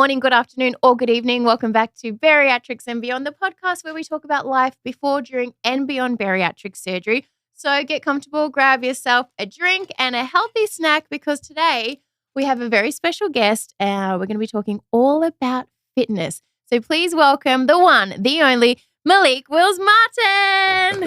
morning, good afternoon, or good evening. Welcome back to Bariatrics and Beyond, the podcast where we talk about life before, during, and beyond bariatric surgery. So get comfortable, grab yourself a drink and a healthy snack because today we have a very special guest. We're going to be talking all about fitness. So please welcome the one, the only, Malik Wills-Martin.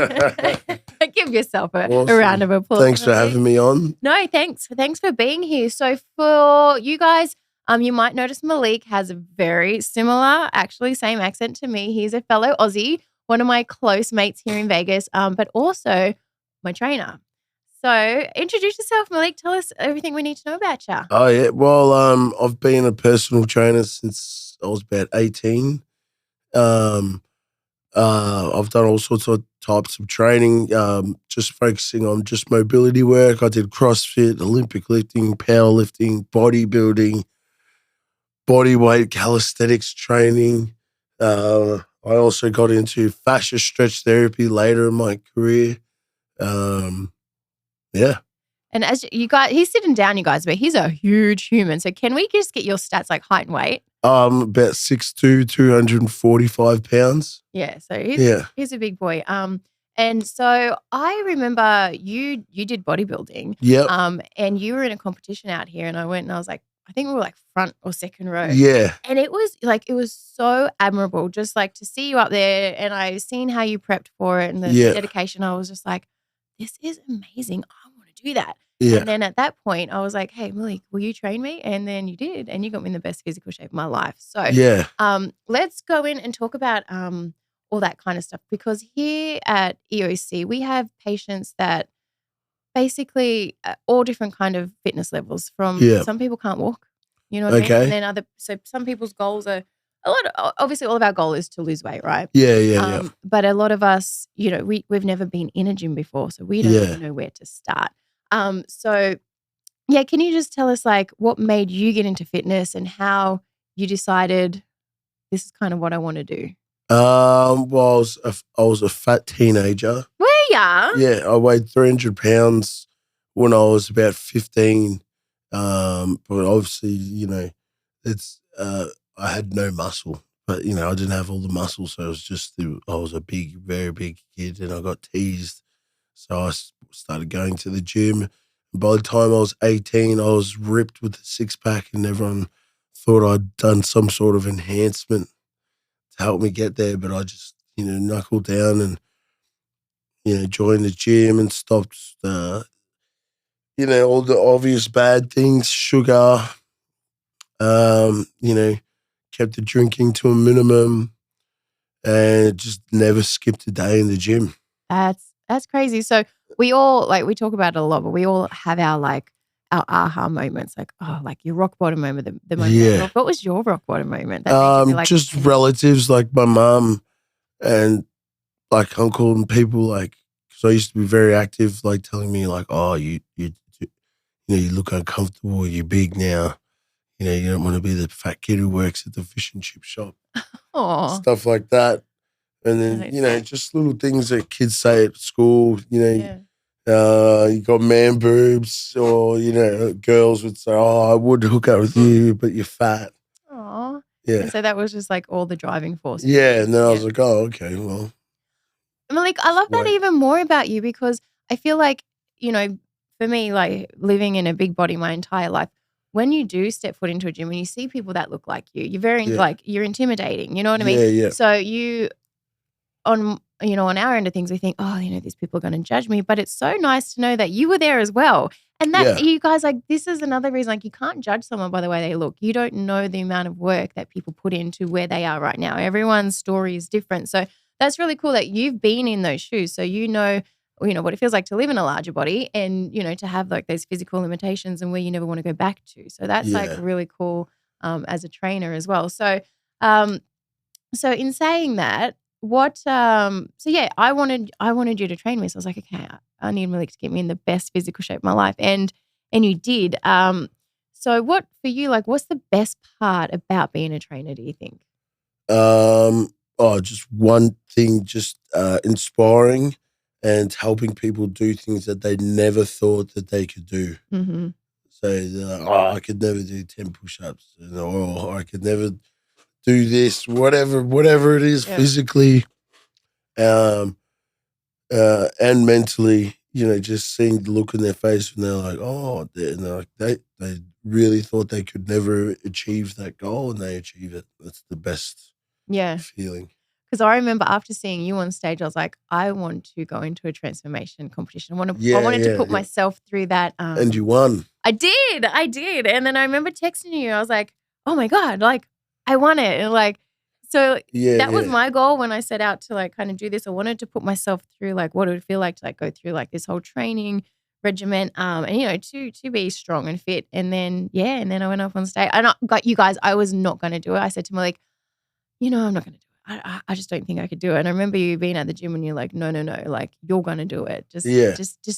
Give yourself a round of applause. Thanks for having me on. No, thanks. Thanks for being here. So for you guys, you might notice Malik has a very similar, actually same accent to me. He's a fellow Aussie, one of my close mates here in Vegas, but also my trainer. So introduce yourself, Malik. Tell us everything we need to know about you. Oh, yeah. Well, I've been a personal trainer since I was about 18. I've done all sorts of types of training, just focusing on just mobility work. I did CrossFit, Olympic lifting, powerlifting, bodybuilding, body weight, calisthenics training. I also got into fascia stretch therapy later in my career. Yeah. And as you guys, he's sitting down, you guys, but he's a huge human. So can we just get your stats like height and weight? About 6'2", 245 pounds. Yeah, so he's a big boy. And so I remember you did bodybuilding. Yeah. And you were in a competition out here, and I went and I was like, I think we were like front or second row. Yeah. And it was so admirable, just like to see you up there, and I seen how you prepped for it and the dedication. I was just like, this is amazing. I want to do that. Yeah. And then at that point, I was like, hey, Malik, will you train me? And then you did, and you got me in the best physical shape of my life. So let's go in and talk about all that kind of stuff, because here at EOC, we have patients that basically all different kind of fitness levels from some people can't walk, you know what I mean? And then so some people's goals are obviously all of our goal is to lose weight, right? Yeah. But a lot of us, you know, we've never been in a gym before, so we don't even know where to start. So can you just tell us like what made you get into fitness and how you decided this is kind of what I want to do? Well, I was a fat teenager. Were ya? Yeah, I weighed 300 pounds when I was about 15. But obviously, you know, I had no muscle, but you know, I didn't have all the muscle, so it was just I was a very big kid, and I got teased. So I started going to the gym. By the time I was 18, I was ripped with a six-pack, and everyone thought I'd done some sort of enhancement to help me get there. But I just, you know, knuckled down and, you know, joined the gym and stopped, you know, all the obvious bad things, sugar, you know, kept the drinking to a minimum and just never skipped a day in the gym. That's crazy. So we all, like, we talk about it a lot, but we all have our aha moments, like, oh, like your rock bottom moment, the moment. Yeah. What was your rock bottom moment? That made you just relatives like my mum and like uncle and people, like, because I used to be very active, like telling me like, oh, you look uncomfortable, you're big now. You know, you don't want to be the fat kid who works at the fish and chip shop. Aww. Stuff like that. And then, you know, just little things that kids say at school, you know, you got man boobs, or, you know, girls would say, oh, I would hook up with you, but you're fat. Aww. Yeah. And so that was just like all the driving force. Yeah. And then I was like, oh, okay, well. Malik, I love that even more about you, because I feel like, you know, for me, like living in a big body my entire life, when you do step foot into a gym and you see people that look like you're very like, you're intimidating, you know what I mean? Yeah. So on our end of things, we think, oh, you know, these people are going to judge me, but it's so nice to know that you were there as well. And that you guys, like, this is another reason, like, you can't judge someone by the way they look. You don't know the amount of work that people put into where they are right now. Everyone's story is different. So that's really cool that you've been in those shoes. So you know what it feels like to live in a larger body and, you know, to have like those physical limitations and where you never want to go back to. So that's like really cool as a trainer as well. So, so in saying that, I wanted you to train me. So I was like, okay, I need Malik to get me in the best physical shape of my life. And you did. So what for you, like, what's the best part about being a trainer, do you think? Just one thing, just inspiring and helping people do things that they never thought that they could do. Mm-hmm. So they're like, oh, I could never do 10 push-ups, or I could never do this, whatever it is physically and mentally, just seeing the look in their face when they're like, oh, they really thought they could never achieve that goal and they achieve it. That's the best feeling. Because I remember after seeing you on stage, I was like, I want to go into a transformation competition. I wanted to put myself through that. And you won. I did. And then I remember texting you. I was like, oh my God, like I won it. And like, so that was my goal when I set out to like kind of do this. I wanted to put myself through like what it would feel like to like go through like this whole training regimen, and to be strong and fit. And then I went off on stage. I got you guys. I was not going to do it. I said to Malik, I'm not going to do it. I just don't think I could do it. And I remember you being at the gym and you're like, no, like you're going to do it. Just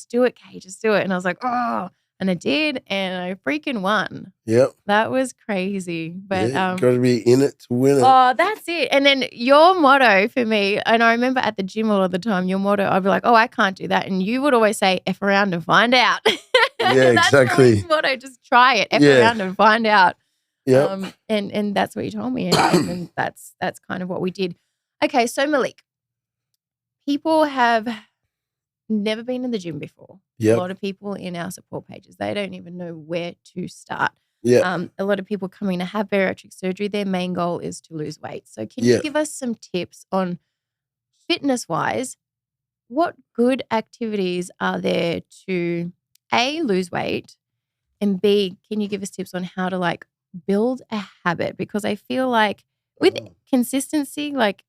do it, Kay. Just do it. And I was like, oh, and I did, and I freaking won. Yep. That was crazy. But got to be in it to win it. Oh, that's it. And then your motto for me, and I remember at the gym all of the time, your motto, I'd be like, oh, I can't do that. And you would always say, F around and find out. Yeah, that's exactly. That's motto, just try it. F around and find out. Yeah. And that's what you told me. And that's kind of what we did. Okay, so Malik, people have never been in the gym before. Yep. A lot of people in our support pages, they don't even know where to start. Yeah. A lot of people coming to have bariatric surgery, their main goal is to lose weight. So can you give us some tips on fitness-wise, what good activities are there to A, lose weight, and B, can you give us tips on how to like build a habit? Because I feel like with consistency, like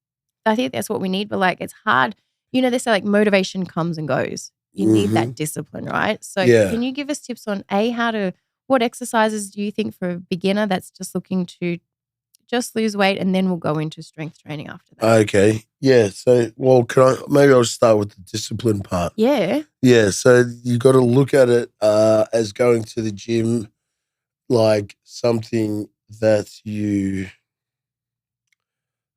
I think that's what we need, but like it's hard. They say like motivation comes and goes. You need that discipline, right? So can you give us tips on A, what exercises do you think for a beginner that's just looking to just lose weight, and then we'll go into strength training after that? Okay. Yeah. So, maybe I'll start with the discipline part. Yeah. Yeah. So you got to look at it as going to the gym like something that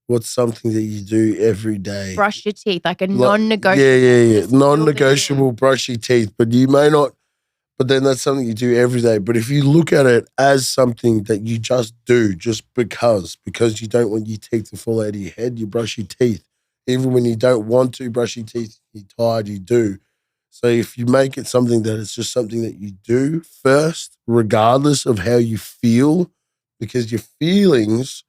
what's something that you do every day? Brush your teeth, like a non-negotiable. Yeah. Non-negotiable, brush your teeth. But you may not, but then that's something you do every day. But if you look at it as something that you just do just because you don't want your teeth to fall out of your head, you brush your teeth. Even when you don't want to brush your teeth, you're tired, you do. So if you make it something that it's just something that you do first, regardless of how you feel, because your feelings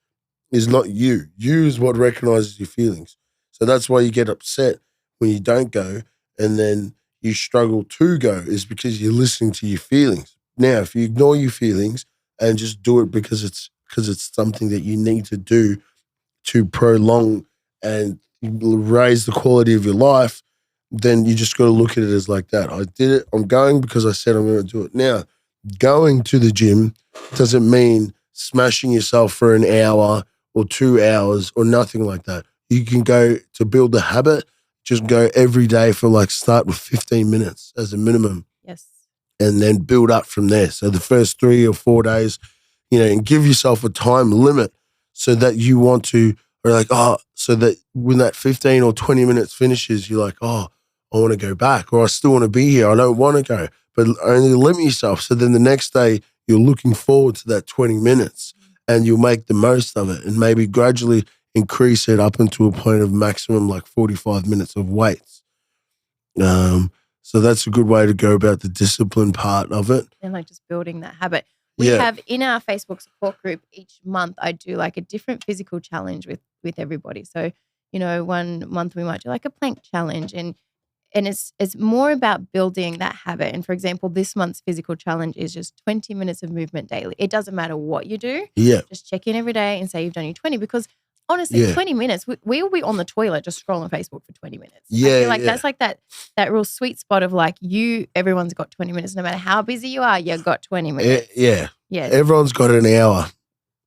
is not you. You is what recognizes your feelings. So that's why you get upset when you don't go, and then you struggle to go, is because you're listening to your feelings. Now, if you ignore your feelings and just do it because it's something that you need to do to prolong and raise the quality of your life, then you just got to look at it as like that. I did it. I'm going because I said I'm going to do it. Now, going to the gym doesn't mean smashing yourself for an hour or 2 hours or nothing like that. You can go to build a habit, just go every day for start with 15 minutes as a minimum. Yes. And then build up from there. So the first 3 or 4 days, and give yourself a time limit so that you want to, so that when that 15 or 20 minutes finishes, you're like, I want to go back, or I still want to be here. I don't want to go, but only limit yourself. So then the next day you're looking forward to that 20 minutes and you'll make the most of it and maybe gradually increase it up into a point of maximum 45 minutes of weights. So that's a good way to go about the discipline part of it. And just building that habit. We have in our Facebook support group each month, I do a different physical challenge with everybody. So, 1 month we might do a plank challenge, and it's more about building that habit. And for example, this month's physical challenge is just 20 minutes of movement daily. It doesn't matter what you do. Yeah. Just check in every day and say you've done your 20, because honestly, 20 minutes, we will be on the toilet just scrolling Facebook for 20 minutes. Yeah. I feel that's that real sweet spot of everyone's got 20 minutes. No matter how busy you are, you've got 20 minutes. Yeah. Yeah. Everyone's got an hour.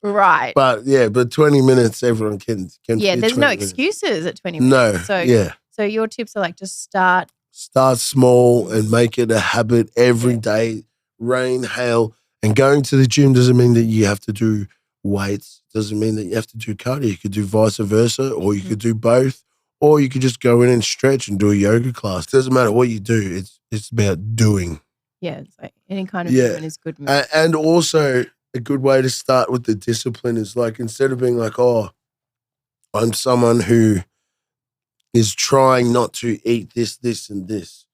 Right. But 20 minutes, everyone can yeah, there's no excuses at 20 minutes. No. So your tips are just start small and make it a habit every day, rain, hail. And going to the gym doesn't mean that you have to do weights, doesn't mean that you have to do cardio. You could do vice versa, or you could do both, or you could just go in and stretch and do a yoga class. It doesn't matter what you do. It's about doing. Yeah, it's like any kind of movement is good movement. And also a good way to start with the discipline is like, instead of being like, oh, I'm someone who is trying not to eat this, this, and this.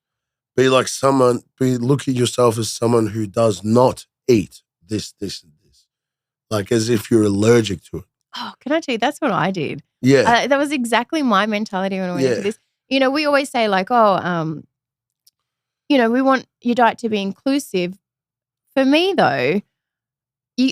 Look at yourself as someone who does not eat this, this, and this. Like as if you're allergic to it. Oh, can I tell you, that's what I did. Yeah. That was exactly my mentality when I went into this. You know, we always say like, oh, you know, we want your diet to be inclusive. For me though,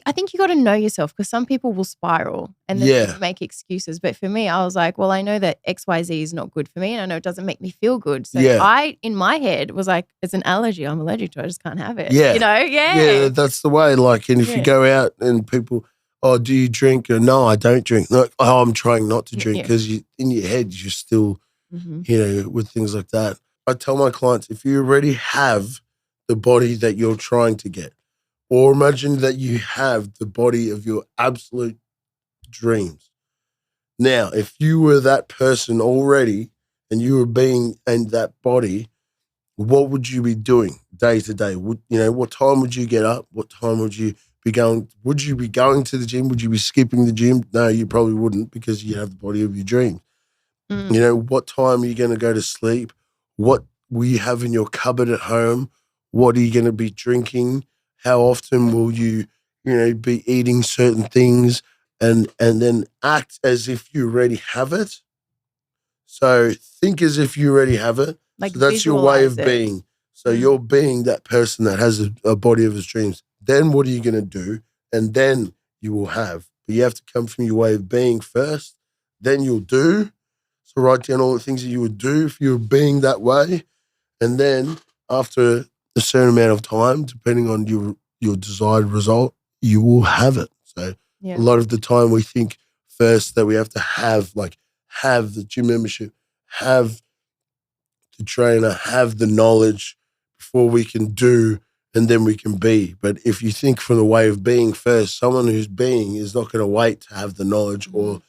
I think you got to know yourself, because some people will spiral and then make excuses. But for me, I was like, well, I know that XYZ is not good for me, and I know it doesn't make me feel good. So I, in my head, was like, it's an allergy. I'm allergic to it. I just can't have it. Yeah. You know? Yeah, that's the way. Like, and if you go out and people, oh, do you drink? Or, no, I don't drink. No, oh, I'm trying not to drink, because in your head, you're still, you know, with things like that. I tell my clients, if you already have the body that you're trying to get, or imagine that you have the body of your absolute dreams. Now, if you were that person already and you were being in that body, what would you be doing day to day? What time would you get up? What time would you be going? Would you be going to the gym? Would you be skipping the gym? No, you probably wouldn't, because you have the body of your dreams. You know, what time are you going to go to sleep? What will you have in your cupboard at home? What are you going to be drinking? How often will you, be eating certain things, and then act as if you already have it? So think as if you already have it. Like, so that's your way of being. So you're being that person that has a body of his dreams. Then what are you going to do? And then you will have. But you have to come from your way of being first. Then you'll do. So write down all the things that you would do if you were being that way. And then after a certain amount of time, depending on your desired result, you will have it. So a lot of the time we think first that we have to have the gym membership, have the trainer, have the knowledge before we can do, and then we can be. But if you think from the way of being first, someone who's being is not going to wait to have the knowledge or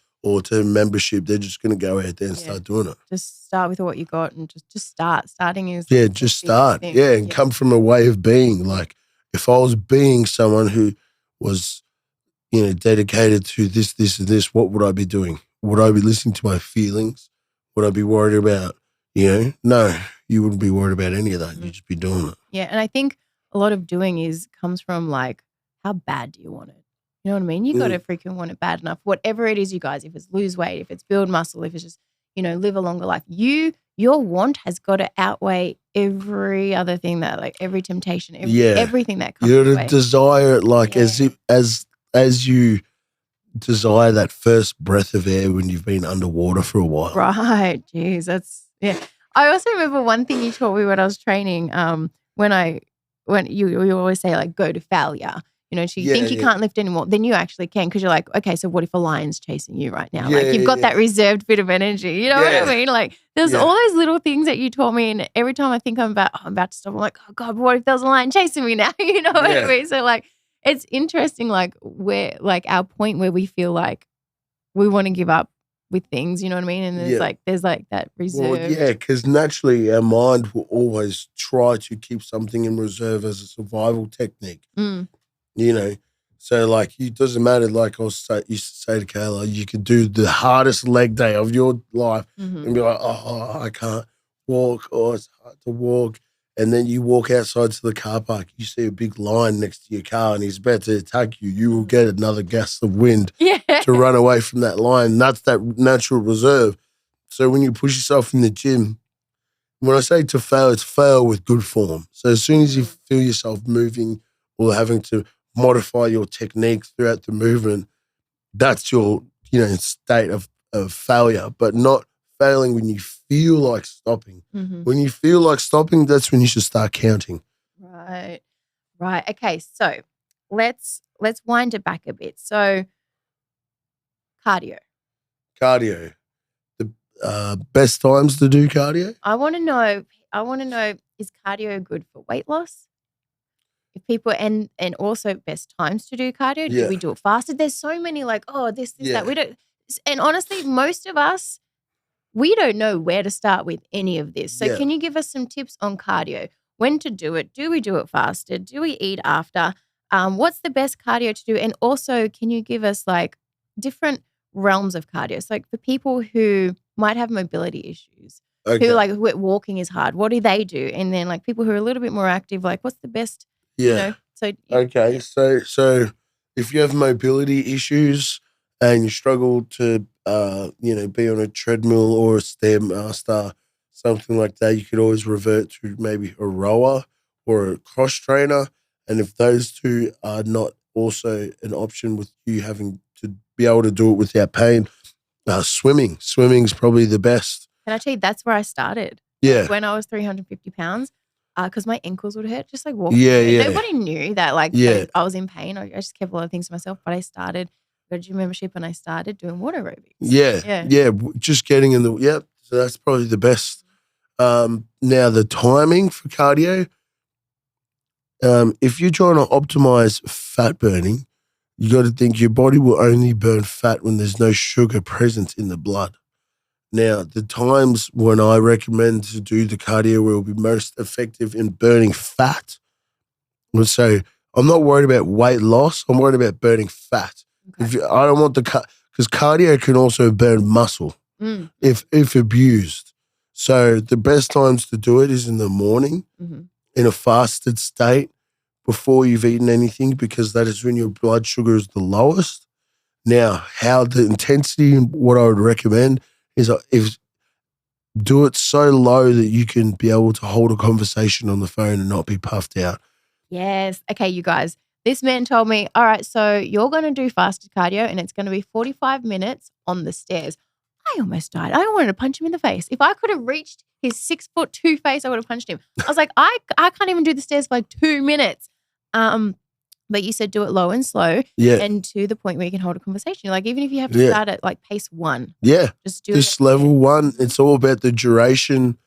to membership. They're just going to go out there and start doing it. Just start with what you got and just start. Starting is just start. And come from a way of being. Like, if I was being someone who was, dedicated to this, this, and this, what would I be doing? Would I be listening to my feelings? Would I be worried about, No, you wouldn't be worried about any of that. You'd just be doing it. Yeah, and I think a lot of doing comes from like, how bad do you want it? You know what I mean? You got to freaking want it bad enough. Whatever it is, you guys, if it's lose weight, if it's build muscle, if it's just, live a longer life, your want has got to outweigh every other thing that, like, every temptation, everything that comes. You got to desire it, like as you desire that first breath of air when you've been underwater for a while. Right. Jeez, that's I also remember one thing you taught me when I was training. When you always say, like, go to failure. So you think you can't lift anymore, then you actually can, because you're like, okay, so what if a lion's chasing you right now? Like, you've got that reserved bit of energy. You know what I mean? Like, there's all those little things that you taught me, and every time I think I'm about to stop, I'm like, oh God, what if there's a lion chasing me now? You know what I mean? So, like, it's interesting, like, where, like, our point where we feel like we want to give up with things, you know what I mean? And there's that reserve. Well, because naturally our mind will always try to keep something in reserve as a survival technique. So, like, it doesn't matter. Like I used to say to Kayla, you could do the hardest leg day of your life and be like, oh, I can't walk, or it's hard to walk. And then you walk outside to the car park, you see a big lion next to your car and he's about to attack you. You will get another gust of wind to run away from that lion. That's that natural reserve. So when you push yourself in the gym, when I say to fail, it's fail with good form. So as soon as you feel yourself moving or having to modify your techniques throughout the movement, that's your, state of failure, but not failing when you feel like stopping. When you feel like stopping, that's when you should start counting. Right. Okay, so let's wind it back a bit. So cardio. The best times to do cardio? I want to know, is cardio good for weight loss? If people and also best times to do cardio. Do we do it faster? There's so many, like, this, that. We don't, and honestly, most of us, we don't know where to start with any of this. So can you give us some tips on cardio? when to do it. Do we do it fasted? Do we eat after? What's the best cardio to do? And also, can you give us like different realms of cardio? So like for people who might have mobility issues, who like walking is hard, what do they do? And then like people who are a little bit more active, like what's the best, So So if you have mobility issues and you struggle to, be on a treadmill or a Stairmaster, something like that, you could always revert to maybe a rower or a cross trainer. And if those two are not also an option with you having to be able to do it without pain, swimming. Swimming's probably the best. Can I tell you, that's where I started. Yeah. When I was 350 pounds, because my ankles would hurt just like walking. Yeah. Nobody knew that that I was in pain. I just kept a lot of things to myself, but I got a gym membership and I started doing water aerobics. Yeah. Just getting in the, so that's probably the best. Now the timing for cardio, if you're trying to optimize fat burning, you got to think your body will only burn fat when there's no sugar present in the blood. Now, the times when I recommend to do the cardio where it will be most effective in burning fat, let's say I'm not worried about weight loss. I'm worried about burning fat. Okay. I don't want because cardio can also burn muscle if abused. So the best times to do it is in the morning in a fasted state before you've eaten anything, because that is when your blood sugar is the lowest. Now, how the intensity and what I would recommend is do it so low that you can be able to hold a conversation on the phone and not be puffed out. Yes. Okay, you guys. This man told me, all right, so you're going to do fasted cardio and it's going to be 45 minutes on the stairs. I almost died. I wanted to punch him in the face. If I could have reached his 6'2" face, I would have punched him. I was like, I can't even do the stairs for like 2 minutes. But you said do it low and slow, and to the point where you can hold a conversation. Like even if you have to start at like pace 1, just do this level 1. It's all about the duration,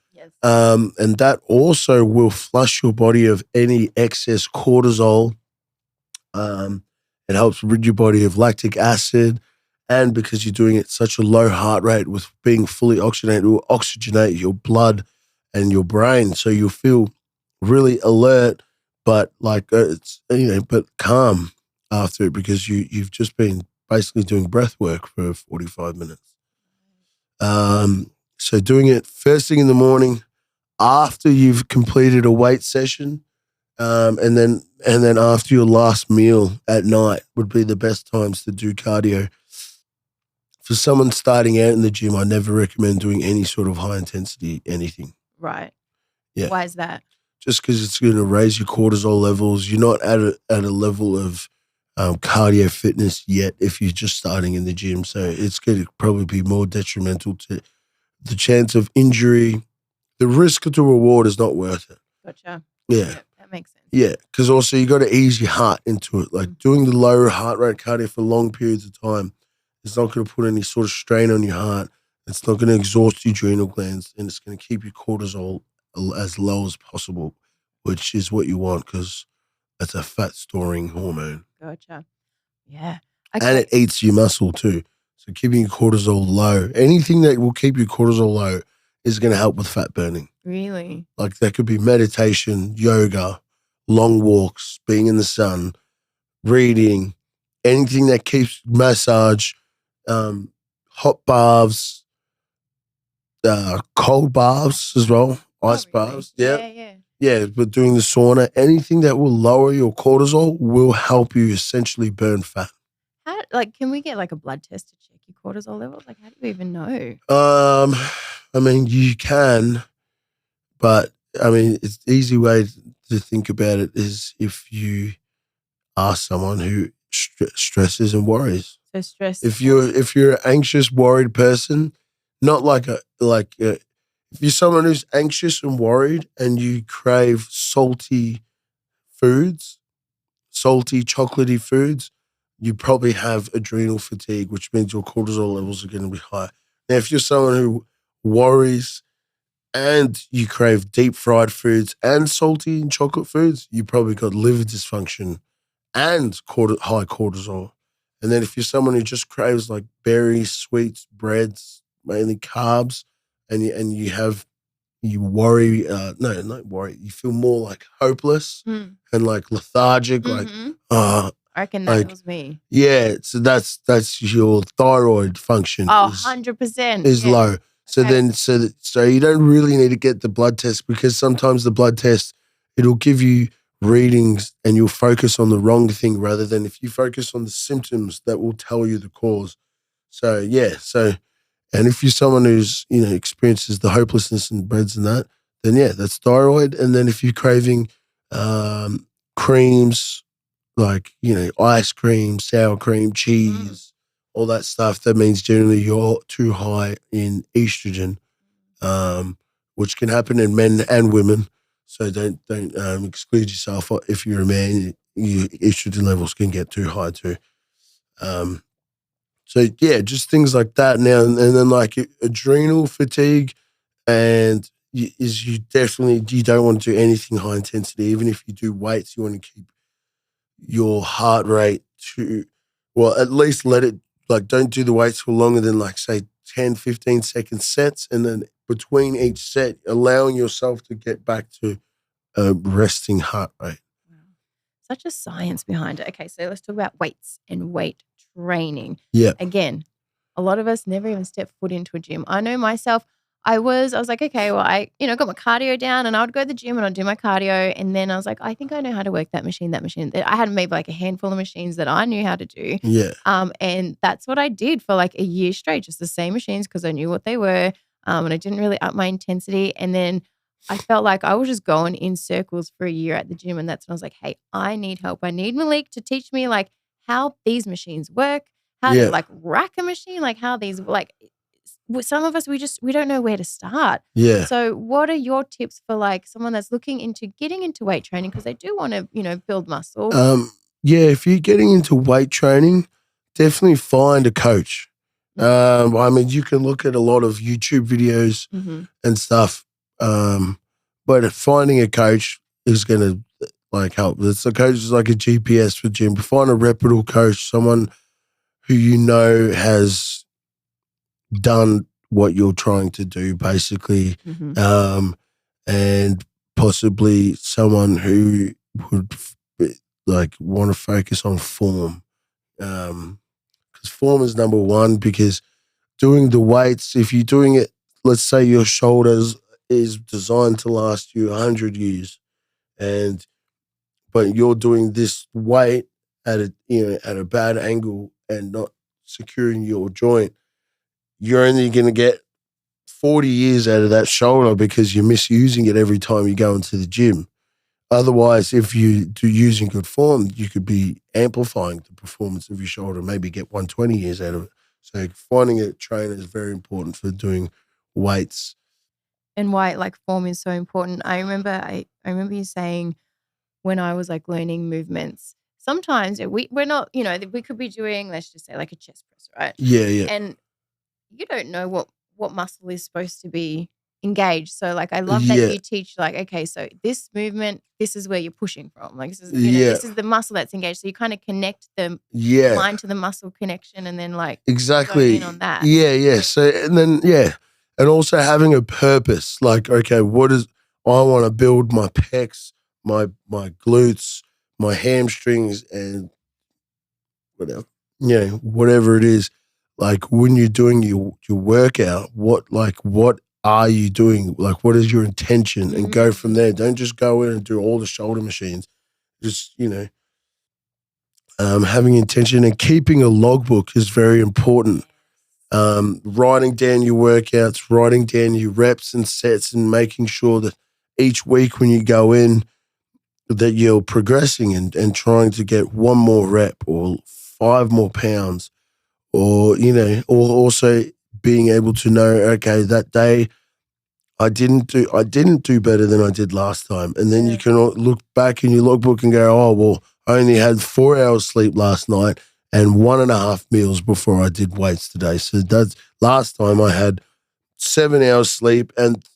and that also will flush your body of any excess cortisol. It helps rid your body of lactic acid, and because you're doing it at such a low heart rate with being fully oxygenated, it will oxygenate your blood and your brain, so you'll feel really alert. But like but calm after it, because you've just been basically doing breath work for 45 minutes. So doing it first thing in the morning after you've completed a weight session, and then after your last meal at night would be the best times to do cardio. For someone starting out in the gym, I never recommend doing any sort of high intensity anything. Right. Yeah. Why is that? Just because it's going to raise your cortisol levels. You're not at a level of cardio fitness yet if you're just starting in the gym. So it's going to probably be more detrimental to the chance of injury. The risk to reward is not worth it. Gotcha. Yeah. That makes sense. Yeah, because also you got to ease your heart into it. Like doing the low heart rate cardio for long periods of time, it's not going to put any sort of strain on your heart. It's not going to exhaust your adrenal glands, and it's going to keep your cortisol as low as possible, which is what you want because it's a fat-storing hormone. Gotcha. Yeah. Okay. And it eats your muscle too. So keeping your cortisol low, anything that will keep your cortisol low is going to help with fat burning. Really? Like that could be meditation, yoga, long walks, being in the sun, reading, anything that keeps massage, hot baths, cold baths as well, ice baths. Yeah, but doing the sauna, anything that will lower your cortisol will help you essentially burn fat. How, can we get a blood test to check your cortisol levels? How do you even know? I mean, you can, but I mean, it's the easy way to think about it is if you are someone who stresses and worries. So stress. If you're an anxious, worried person, not if you're someone who's anxious and worried and you crave salty foods, salty, chocolatey foods, you probably have adrenal fatigue, which means your cortisol levels are going to be high. Now, if you're someone who worries and you crave deep fried foods and salty and chocolate foods, you probably got liver dysfunction and high cortisol. And then if you're someone who just craves berries, sweets, breads, mainly carbs, and you have, you worry. No, not worry. You feel more like hopeless and like lethargic. Like, I reckon that was me. Yeah, so that's your thyroid function. Oh, 100%. Is low. So then, so you don't really need to get the blood test, because sometimes the blood test, it'll give you readings and you'll focus on the wrong thing, rather than if you focus on the symptoms, that will tell you the cause. So yeah, and if you're someone who's, experiences the hopelessness and breads and that, then yeah, that's thyroid. And then if you're craving creams, like, ice cream, sour cream, cheese, all that stuff, that means generally you're too high in estrogen, which can happen in men and women. So don't exclude yourself. If you're a man, your estrogen levels can get too high too. So yeah, just things like that now. And then like adrenal fatigue, and you don't want to do anything high intensity. Even if you do weights, you want to keep your heart rate to, well, at least let it, like, don't do the weights for longer than, like, say 10, 15 second sets. And then between each set, allowing yourself to get back to a resting heart rate. Wow. Such a science behind it. Okay, so let's talk about weights and weight training. Yeah. Again, a lot of us never even step foot into a gym. I know myself, I was like, okay, well, I, got my cardio down, and I would go to the gym and I'd do my cardio. And then I was like, I think I know how to work that machine. I had maybe like a handful of machines that I knew how to do. Yeah. And that's what I did for like a year straight, just the same machines, because I knew what they were. And I didn't really up my intensity. And then I felt like I was just going in circles for a year at the gym. And that's when I was like, hey, I need help. I need Malik to teach me like how these machines work, how to like rack a machine, like how these, like, some of us, we don't know where to start. Yeah. So what are your tips for like someone that's looking into getting into weight training, because they do want to, build muscle? Yeah, if you're getting into weight training, definitely find a coach. I mean, you can look at a lot of YouTube videos and stuff, but finding a coach is going to like help. The coach is like a GPS for gym. Find a reputable coach, someone who has done what you're trying to do, basically, and possibly someone who would like want to focus on form, because form is number one. Because doing the weights, if you're doing it, let's say your shoulders is designed to last you 100 years, but you're doing this weight at a bad angle and not securing your joint, you're only going to get 40 years out of that shoulder because you're misusing it every time you go into the gym. Otherwise, if you do using good form, you could be amplifying the performance of your shoulder, maybe get 120 years out of it. So finding a trainer is very important for doing weights. And why like form is so important. I remember you saying when I was like learning movements, sometimes we're not, we could be doing, let's just say like a chest press, right? Yeah. And you don't know what muscle is supposed to be engaged. So like I love that you teach like, okay, so this movement, this is where you're pushing from. Like this is this is the muscle that's engaged. So you kind of connect the mind to the muscle connection, and then like exactly in on that. Yeah. So and then and also having a purpose. Like, okay, I want to build my pecs, my glutes, my hamstrings, and whatever it is. Like when you're doing your workout, what are you doing? Like, what is your intention? And go from there. Don't just go in and do all the shoulder machines. Just, having intention and keeping a logbook is very important. Writing down your workouts, writing down your reps and sets, and making sure that each week when you go in that you're progressing and trying to get one more rep or 5 more pounds. Or, or also being able to know, okay, that day I didn't do better than I did last time. And then you can look back in your logbook and go, oh, well, I only had 4 hours sleep last night and 1.5 meals before I did weights today. So that's last time I had 7 hours sleep and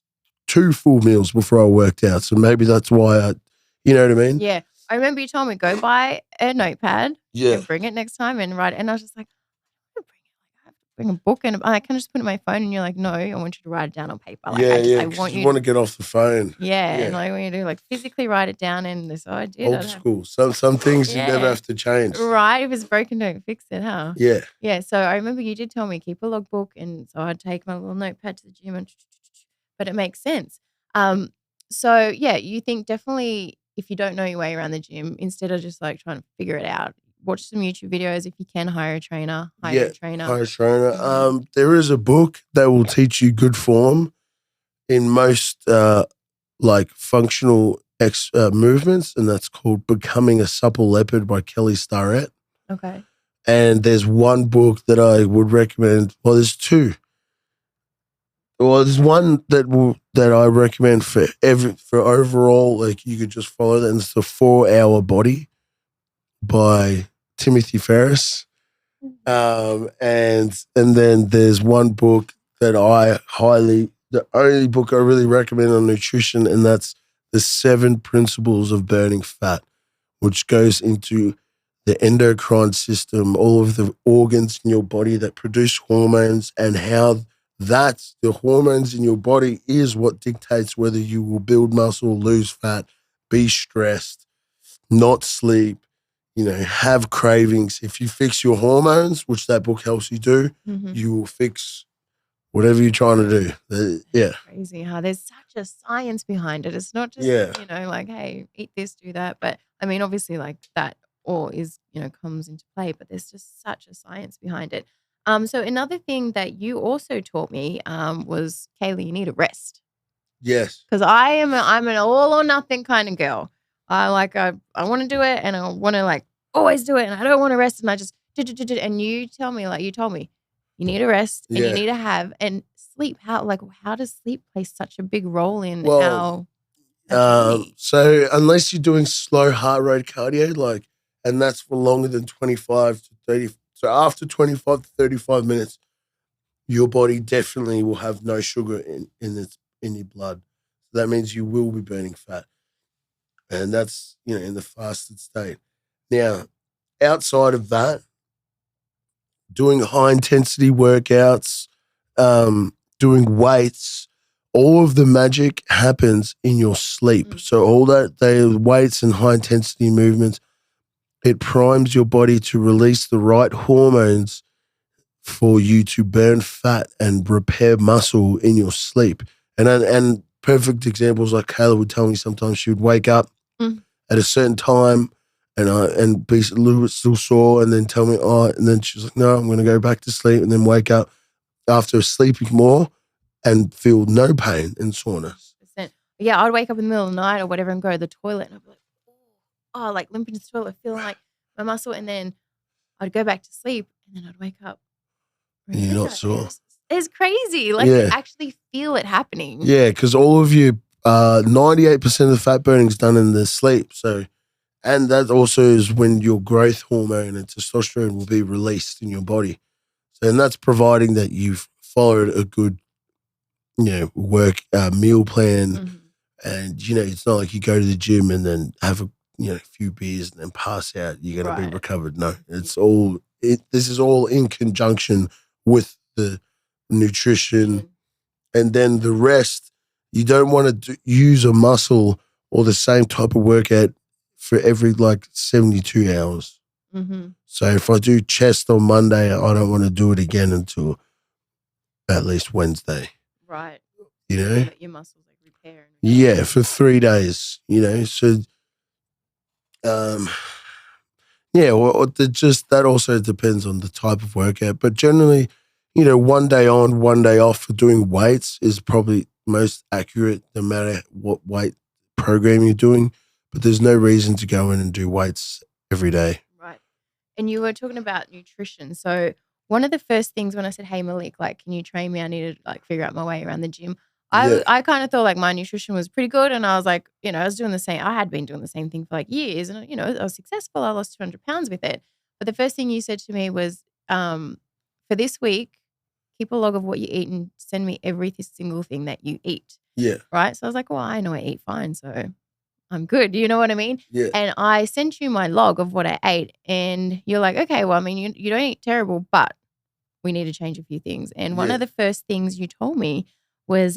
2 full meals before I worked out. So maybe that's why you know what I mean? Yeah. I remember you told me go buy a notepad and bring it next time and write it. And I was just like, bring a book and I can just put it on my phone, and you're like, no, I want you to write it down on paper. Like, Yeah, I want you want to get off the phone. Yeah, and like when you do, like physically write it down, and this I did. Old school. Some things you never have to change. Right. If it's broken, don't fix it, huh? Yeah. Yeah. So I remember you did tell me keep a logbook, and so I'd take my little notepad to the gym, but it makes sense. So yeah, you think definitely if you don't know your way around the gym, instead of just like trying to figure it out, watch some YouTube videos. If you can, hire a trainer. Hire a trainer. There is a book that will teach you good form in most like functional movements, and that's called Becoming a Supple Leopard by Kelly Starrett. Okay. And there's one book that I would recommend. Well, there's two. Well, there's one that I recommend for overall, like you could just follow that, and it's the 4-Hour Body by Timothy Ferriss. And then there's one book that the only book I really recommend on nutrition, and that's The 7 Principles of Burning Fat, which goes into the endocrine system, all of the organs in your body that produce hormones, and how the hormones in your body is what dictates whether you will build muscle, lose fat, be stressed, not sleep, have cravings. If you fix your hormones, which that book helps you do, you will fix whatever you're trying to do. Yeah. Crazy how there's such a science behind it. It's not just, like, hey, eat this, do that. But I mean, obviously like that all is, comes into play, but there's just such a science behind it. So another thing that you also taught me was, Kayla, you need a rest. Yes. Because I'm an all or nothing kind of girl. I want to do it, and I want to like always do it, and I don't want to rest, and I just and you told me you need a rest, and you need to have and sleep. How does sleep play such a big role in how? So unless you're doing slow heart rate cardio, and that's for longer than 25 to 30. So after 25 to 35 minutes, your body definitely will have no sugar in your blood. So that means you will be burning fat. And that's, in the fasted state. Now, outside of that, doing high intensity workouts, doing weights, all of the magic happens in your sleep. So all the weights and high intensity movements, it primes your body to release the right hormones for you to burn fat and repair muscle in your sleep. And perfect examples, like Kayla would tell me sometimes she would wake up at a certain time and be a little bit still sore, and then tell me, and then she's like, no, I'm going to go back to sleep, and then wake up after sleeping more and feel no pain and soreness. Yeah, I'd wake up in the middle of the night or whatever and go to the toilet, and I'd be like, like limping to the toilet, feeling like my muscle, and then I'd go back to sleep, and then I'd wake up. And you're not sore. It's crazy. You actually feel it happening. Yeah, because all of you, 98% of the fat burning is done in the sleep. So, and that also is when your growth hormone and testosterone will be released in your body. So, and that's providing that you've followed a good, work meal plan. And, it's not like you go to the gym and then have a few beers and then pass out. You're going to be recovered. No, this is all in conjunction with the nutrition, and then the rest. You don't want to use a muscle or the same type of workout for every 72 hours. So if I do chest on Monday, I don't want to do it again until at least Wednesday. Right. Let your muscles repair. Yeah, for 3 days. So that also depends on the type of workout. But generally, 1 day on, 1 day off for doing weights is probably most accurate, no matter what weight program you're doing. But there's no reason to go in and do weights every day. Right. And you were talking about nutrition. So one of the first things when I said, hey, Malik, can you train me? I need to figure out my way around the gym. I kind of thought my nutrition was pretty good, and I was I was doing the same. I had been doing the same thing for years, and I was successful. I lost 200 pounds with it. But the first thing you said to me was, for this week, keep a log of what you eat and send me every single thing that you eat. Yeah. Right. So I was like, well, I know I eat fine, so I'm good. You know what I mean? Yeah. And I sent you my log of what I ate, and you're like, okay, well, I mean, you don't eat terrible, but we need to change a few things. And one of the first things you told me was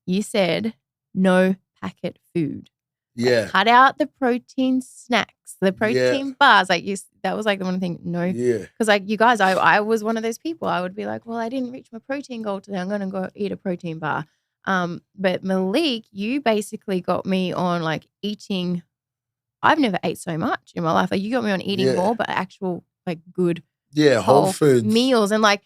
you said no packet food. Yeah. Like, cut out the protein snacks, the protein bars. Like that was like the one thing. No. Yeah. Because like you guys, I was one of those people. I would be like, well, I didn't reach my protein goal today. I'm going to go eat a protein bar. But Malik, you basically got me on like eating. I've never ate so much in my life. Like you got me on eating more, but actual like good whole foods meals. And I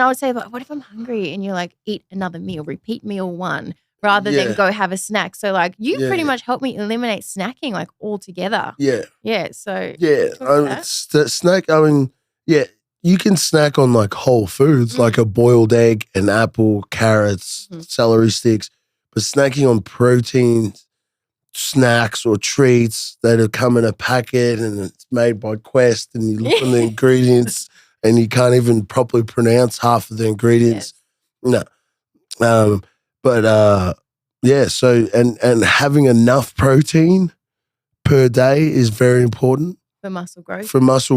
would say, but what if I'm hungry? And you're like, eat another meal, repeat meal 1 rather than go have a snack. So like you pretty much helped me eliminate snacking like altogether. Yeah. Yeah. So snack. I mean, you can snack on like whole foods, like a boiled egg, an apple, carrots, celery sticks, but snacking on protein snacks or treats that have come in a packet and it's made by Quest, and you look on the ingredients and you can't even properly pronounce half of the ingredients. No. So and having enough protein per day is very important for muscle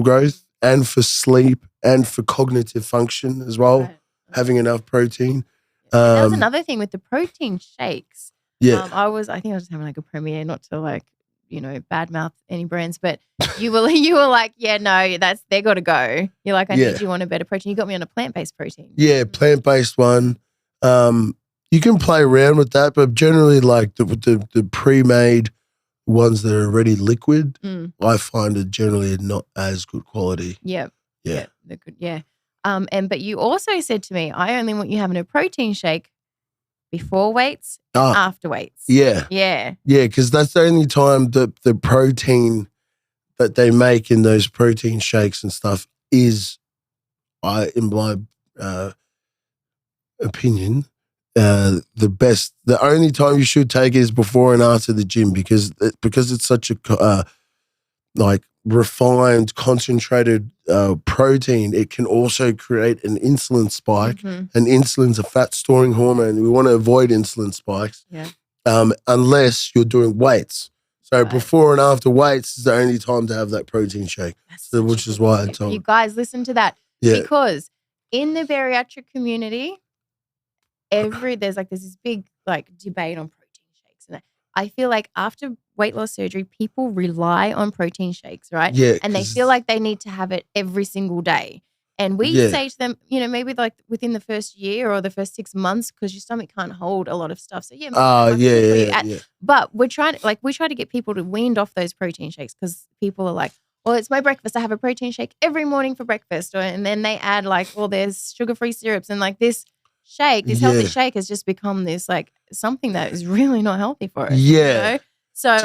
growth. And for sleep and for cognitive function as well. Right. Having enough protein. That was another thing with the protein shakes. Yeah. I think I was just having like a premiere, not to like, badmouth any brands, but you were like, yeah, no, they got to go. You're like, I need you on a better protein. You got me on a plant-based protein. Yeah, plant-based one. You can play around with that, but generally like the pre-made ones that are already liquid, I find it generally not as good quality. Yeah. They're good. Yeah. But you also said to me, I only want you having a protein shake before weights, after weights. Yeah. Yeah. Yeah, because that's the only time that the protein that they make in those protein shakes and stuff is, in my opinion, the best. The only time you should take it is before and after the gym because it's such a refined, concentrated protein. It can also create an insulin spike, and insulin's a fat storing hormone. We want to avoid insulin spikes, unless you're doing weights. So before and after weights is the only time to have that protein shake, which is why I told you guys listen to that because in the bariatric community. There's this big debate on protein shakes, and I feel like after weight loss surgery, people rely on protein shakes, right? Yeah, and they feel like they need to have it every single day. And we say to them, maybe like within the first year or the first 6 months, because your stomach can't hold a lot of stuff. So But we try to get people to weaned off those protein shakes because people are like, well, it's my breakfast. I have a protein shake every morning for breakfast, and then they add there's sugar-free syrups and this healthy shake has just become this something that is really not healthy for us. Yeah. So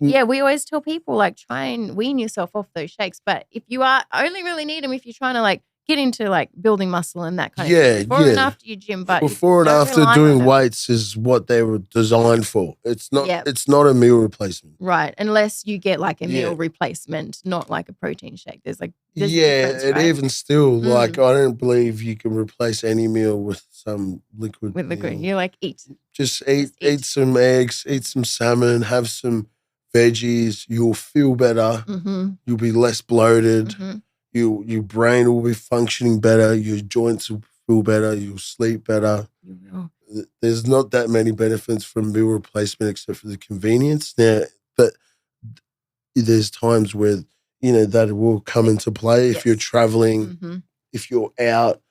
we always tell people try and wean yourself off those shakes. But if you only really need them if you're trying to get into building muscle and that kind of thing. Before and after your gym, but before and after doing weights is what they were designed for. It's not. It's not a meal replacement, right? Unless you get a meal replacement, not a protein shake. There's and even still, I don't believe you can replace any meal with some liquid. With liquid, you're eat. Just eat some eggs, eat some salmon, have some veggies. You'll feel better. Mm-hmm. You'll be less bloated. Mm-hmm. Your brain will be functioning better. Your joints will feel better. You'll sleep better. You will. There's not that many benefits from meal replacement except for the convenience. Now, but there's times where, that will come into play if you're traveling, if you're out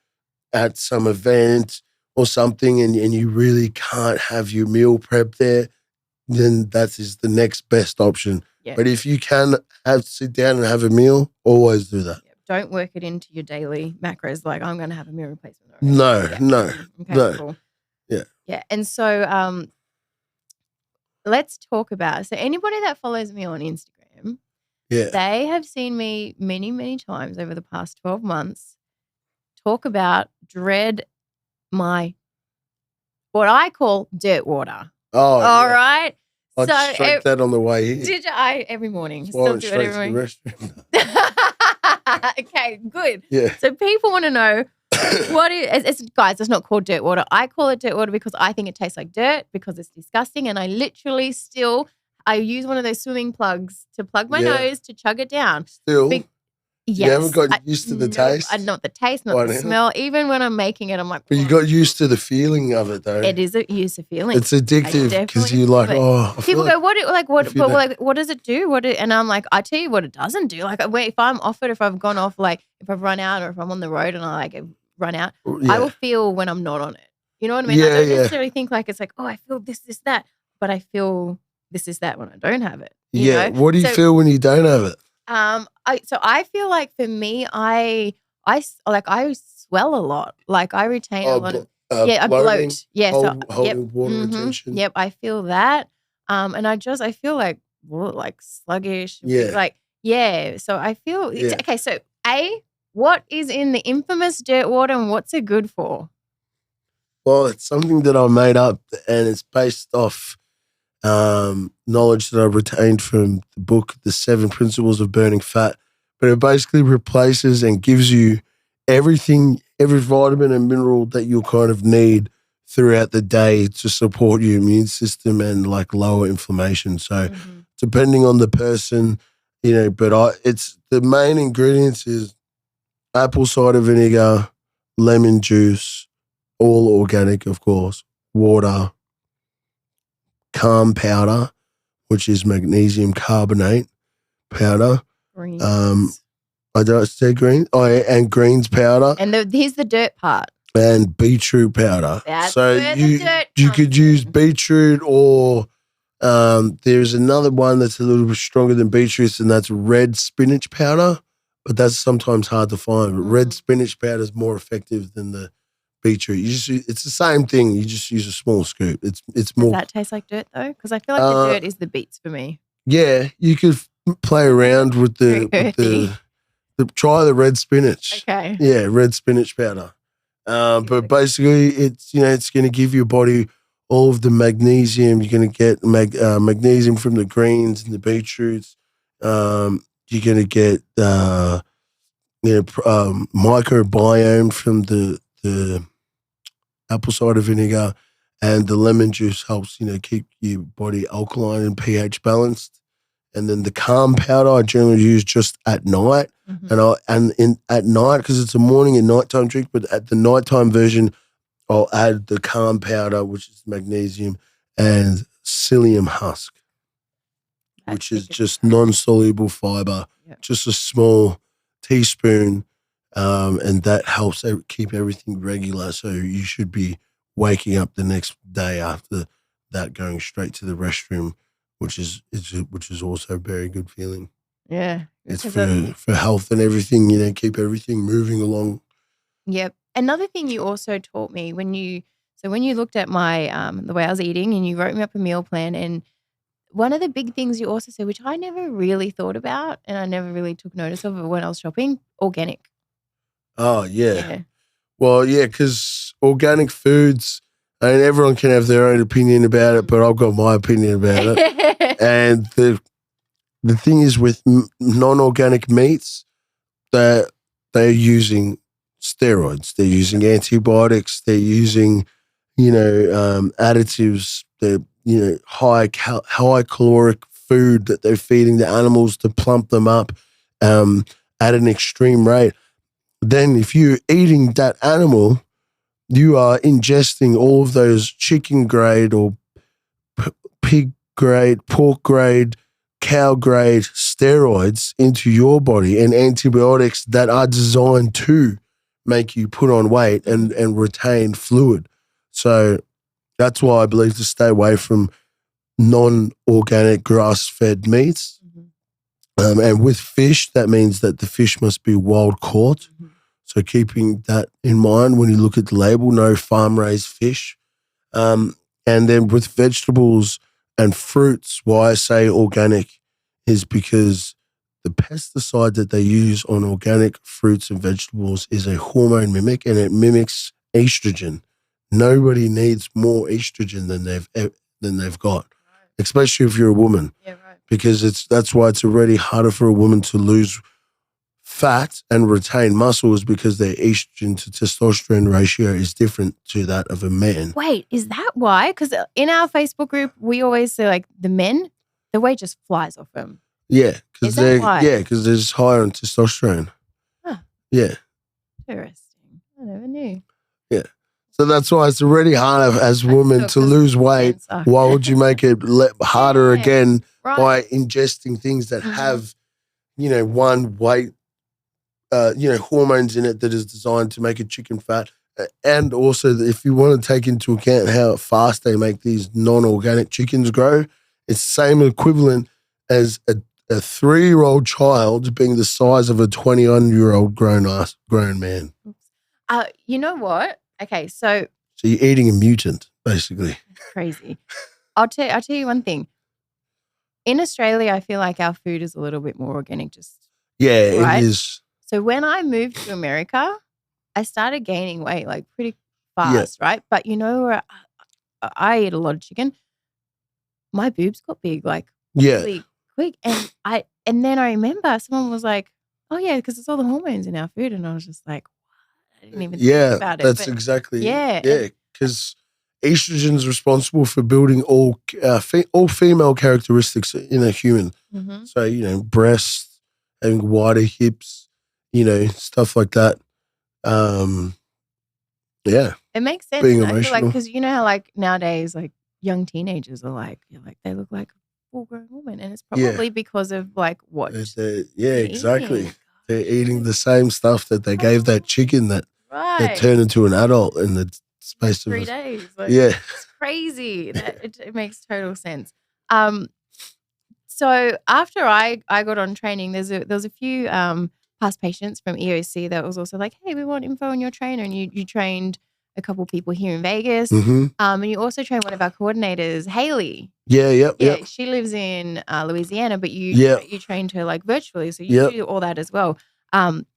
at some event or something and you really can't have your meal prep there, then that is the next best option. Yeah. But if you can sit down and have a meal, always do that. Don't work it into your daily macros I'm going to have a meal replacement. No. Okay, cool. Yeah. Yeah. And so let's talk about, so anybody that follows me on Instagram, they have seen me many, many times over the past 12 months talk about what I call dirt water. Oh, all right. I'd strike that on the way here. Did you? Every morning. Still do it every morning. Okay, good. Yeah. So people want to know what it's not called dirt water. I call it dirt water because I think it tastes like dirt because it's disgusting, and I literally I use one of those swimming plugs to plug my nose to chug it down. Still. Yes. You haven't gotten used to the taste? Not the taste, not the smell. Even when I'm making it, I'm like, but you got used to the feeling of it, though. It is a use of feeling. It's addictive because you're like, oh. People go, what does it do? And I'm like, I tell you what it doesn't do. Like, if I'm off it, if I've gone off, like if I've run out or if I'm on the road and I like run out, I will feel when I'm not on it. You know what I mean? I don't necessarily think like it's like, oh, I feel this, that, but I feel this, that when I don't have it. You know? What do you feel when you don't have it? I feel like for me, I swell a lot. Like I retain a lot of I bloat. Yeah, holding water retention. Yep, I feel that. And I feel like sluggish. Yeah. So I feel okay. So what is in the infamous dirt water and what's it good for? Well, it's something that I made up and it's based off knowledge that I retained from the book, The 7 Principles of Burning Fat. But it basically replaces and gives you everything, every vitamin and mineral that you'll kind of need throughout the day to support your immune system and like lower inflammation. So depending on the person, but it's the main ingredients is apple cider vinegar, lemon juice, all organic, of course, water, calm powder, which is magnesium carbonate powder. Greens. I don't say green. And greens powder. And here's the dirt part. And beetroot powder. That's where the dirt you could use beetroot or there's another one that's a little bit stronger than beetroot, and that's red spinach powder. But that's sometimes hard to find. But red spinach powder is more effective than the beetroot. It's the same thing. You just use a small scoop. It's more. Does that taste like dirt though? Because I feel like the dirt is the beets for me. Yeah, you could play around with the try the red spinach. Okay. Yeah, red spinach powder. But basically, it's going to give your body all of the magnesium. You're going to get magnesium from the greens and the beetroots. You're going to get microbiome from the apple cider vinegar, and the lemon juice helps keep your body alkaline and pH balanced. And then the calm powder I generally use just at night, at night because it's a morning and nighttime drink. But at the nighttime version, I'll add the calm powder, which is magnesium, and psyllium husk, which is just non-soluble fiber, just a small teaspoon, and that helps keep everything regular. So you should be waking up the next day after that, going straight to the restroom, which is also a very good feeling. Yeah, it's for health and everything. Keep everything moving along. Yep. Another thing you also taught me when you looked at my the way I was eating and you wrote me up a meal plan, and one of the big things you also said, which I never really thought about and I never really took notice of when I was shopping, organic. Oh yeah. Well, yeah, because organic foods. I mean, everyone can have their own opinion about it, but I've got my opinion about it. And the thing is with non-organic meats, they're using steroids. They're using antibiotics. They're using, additives. They're, high caloric food that they're feeding the animals to plump them up at an extreme rate. Then if you're eating that animal, you are ingesting all of those chicken grade or pig grade, pork grade, cow grade steroids into your body, and antibiotics that are designed to make you put on weight and retain fluid. So that's why I believe to stay away from non-organic grass-fed meats. And with fish, that means that the fish must be wild caught. So keeping that in mind when you look at the label, no farm-raised fish. And then with vegetables and fruits, why I say organic is because the pesticide that they use on organic fruits and vegetables is a hormone mimic, and it mimics estrogen. Nobody needs more estrogen than they've got, especially if you're a woman. Yeah, right. Because that's why it's already harder for a woman to lose fat and retain muscle, is because their estrogen to testosterone ratio is different to that of a man. Wait, is that why? Because in our Facebook group, we always say like the men, the weight just flies off them. Yeah, Is that why? because they're just higher on testosterone. Huh. Yeah. Interesting. I never knew. Yeah. So that's why it's already harder as women to lose weight. Why would you make it harder again by ingesting things that have, one weight, hormones in it that is designed to make it chicken fat. And also, if you want to take into account how fast they make these non-organic chickens grow, it's the same equivalent as a 3-year-old child being the size of a 21-year-old grown man. You know what? Okay, so you're eating a mutant, basically. Crazy. I'll tell you one thing. In Australia, I feel like our food is a little bit more organic. Right? It is. So when I moved to America, I started gaining weight like pretty fast, right? But I eat a lot of chicken. My boobs got big like really quick, and then I remember someone was like, "Oh yeah, because it's all the hormones in our food," and I was just like, "What?" I didn't even think about it. That's exactly because estrogen is responsible for building all female characteristics in a human. Mm-hmm. So breasts, having wider hips, stuff like that. It makes sense. Being I emotional. feel like because how like nowadays like young teenagers are like they look like full-grown women, and it's probably because of like what exactly. Eating. They're eating the same stuff that they gave that chicken that turned into an adult in the space of 3 days. Like, it's crazy. It makes total sense. So after I got on training, there was a few past patients from EOC that was also like, hey, we want info on your trainer, and you trained a couple people here in Vegas, and you also trained one of our coordinators, Haley. Yeah. She lives in Louisiana, but you trained her like virtually, so you do all that as well.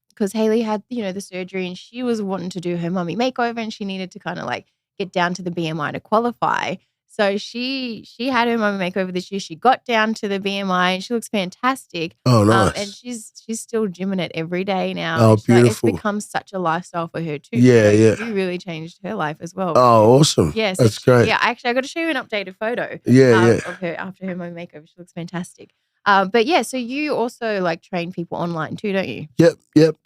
Because Haley had the surgery, and she was wanting to do her mummy makeover, and she needed to kind of like get down to the BMI to qualify. So she had her mummy makeover this year. She got down to the BMI, and she looks fantastic. Oh, nice. And she's still gymming it every day now. Oh, beautiful. It's become such a lifestyle for her too. Yeah. You really changed her life as well. Oh, awesome. Yeah, so that's great. Yeah, actually, I got to show you an updated photo. Of her after her mummy makeover. She looks fantastic. But yeah, so you also like train people online too, don't you? Yep.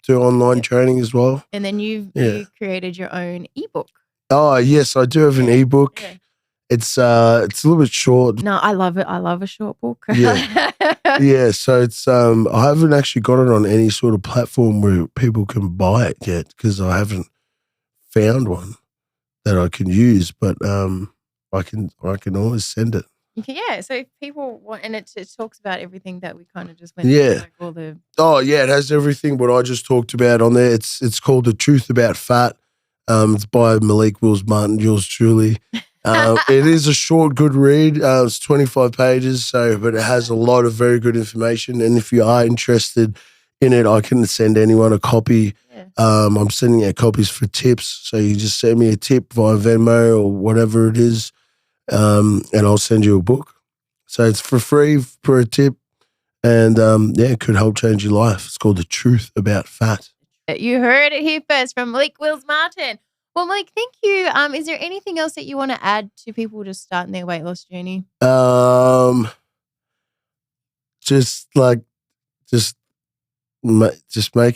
Do online training as well. And then you created your own ebook. Oh yes, I do have an ebook. Yeah. It's a little bit short. No, I love it. I love a short book. Yeah. So it's I haven't actually got it on any sort of platform where people can buy it yet because I haven't found one that I can use. But I can always send it. So if people want, and it talks about everything that we kind of just went through, like all the. Oh yeah, it has everything what I just talked about on there. It's called The Truth About Fat. It's by Malik Wills-Martin, yours truly. It is a short, good read. It's 25 pages, but it has a lot of very good information. And if you are interested in it, I can send anyone a copy. Yeah. I'm sending out copies for tips, so you just send me a tip via Venmo or whatever it is, and I'll send you a book. So it's for free for a tip, and it could help change your life. It's called The Truth About Fat. You heard it here first from Malik Wills-Martin. Well, Malik, thank you. Is there anything else that you want to add to people just starting their weight loss journey? Just make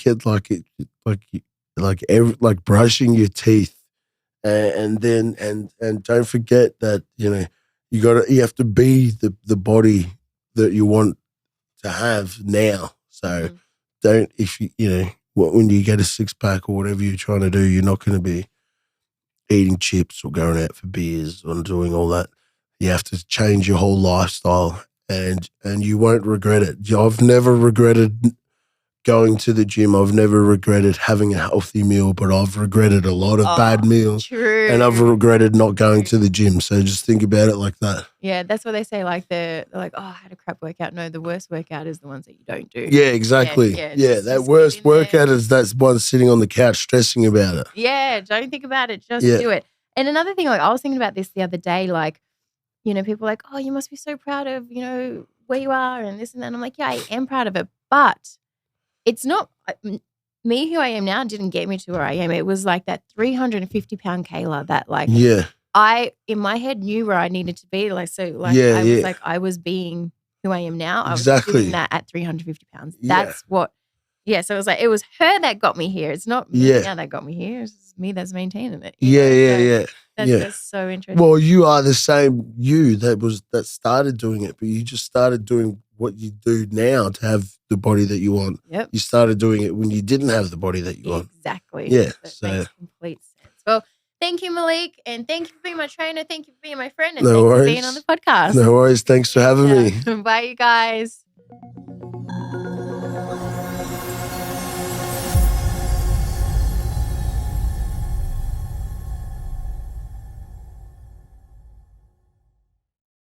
it like brushing your teeth, and don't forget that you have to be the body that you want to have now. So don't when you get a 6-pack or whatever you're trying to do, you're not going to be eating chips or going out for beers or doing all that. You have to change your whole lifestyle, and you won't regret it. I've never regretted going to the gym. I've never regretted having a healthy meal, but I've regretted a lot of bad meals. True. And I've regretted not going to the gym. So just think about it like that. Yeah, that's what they say. Like they're like, oh, I had a crap workout. No, the worst workout is the ones that you don't do. Yeah, exactly. Yeah, that worst workout is that one sitting on the couch stressing about it. Yeah, don't think about it. Just do it. And another thing, like I was thinking about this the other day, like, people are like, oh, you must be so proud of, where you are and this and that. And I'm like, yeah, I am proud of it. But it's not me who I am now didn't get me to where I am. It was like that 350-pound Kayla that I in my head knew where I needed to be. I was being who I am now. Exactly. I was doing that at 350 pounds. That's what, so it was like, it was her that got me here. It's not me now that got me here. It's me that's maintaining it. That's so interesting. Well, you are the same that started doing it, but you just started doing what you do now to have the body that you want. Yep. You started doing it when you didn't have the body that you want. Exactly. Yeah. That makes complete sense. Well, thank you, Malik, and thank you for being my trainer. Thank you for being my friend, and no thank worries. you for being on the podcast. No worries. Thanks for having me. Bye, you guys.